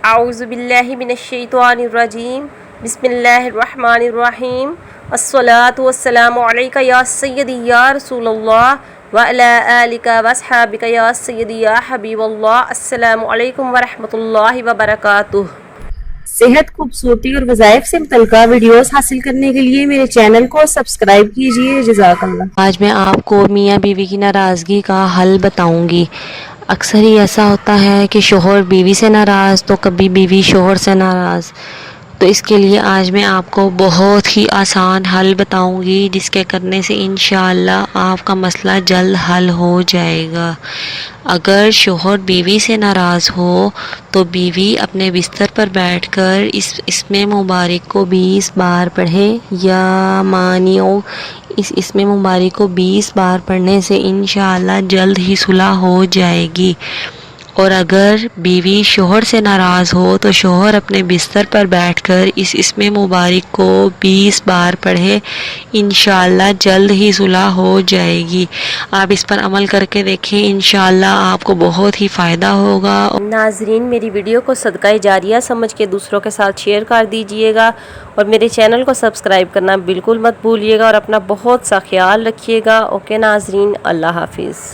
اعوذ باللہ من الشیطان الرجیم بسم اللہ الرحمن الرحیم الصلاۃ والسلام علیک یا سیدی یا رسول اللہ وعلی آلک واصحابک یا سیدی یا حبیب اللہ۔ السلام علیکم ورحمۃ اللہ وبرکاتہ۔ صحت، خوبصورتی اور وظائف سے متعلقہ ویڈیوز حاصل کرنے کے لیے میرے چینل کو سبسکرائب کیجیے۔ جزاک اللہ۔ آج میں آپ کو میاں بیوی کی ناراضگی کا حل بتاؤں گی۔ اکثر ہی ایسا ہوتا ہے کہ شوہر بیوی سے ناراض تو کبھی بیوی شوہر سے ناراض، تو اس کے لیے آج میں آپ کو بہت ہی آسان حل بتاؤں گی، جس کے کرنے سے انشاءاللہ آپ کا مسئلہ جلد حل ہو جائے گا۔ اگر شوہر بیوی سے ناراض ہو تو بیوی اپنے بستر پر بیٹھ کر اسم مبارک کو 20 بار پڑھے، یا مانیو اس اسم مبارک کو 20 بار پڑھنے سے انشاءاللہ جلد ہی صلح ہو جائے گی۔ اور اگر بیوی شوہر سے ناراض ہو تو شوہر اپنے بستر پر بیٹھ کر اس اسم مبارک کو 20 بار پڑھے، انشاءاللہ جلد ہی صلح ہو جائے گی۔ آپ اس پر عمل کر کے دیکھیں، انشاءاللہ آپ کو بہت ہی فائدہ ہوگا۔ ناظرین، میری ویڈیو کو صدقہ جاریہ سمجھ کے دوسروں کے ساتھ شیئر کر دیجئے گا، اور میرے چینل کو سبسکرائب کرنا بالکل مت بھولیے گا، اور اپنا بہت سا خیال رکھیے گا۔ اوکے ناظرین، اللہ حافظ۔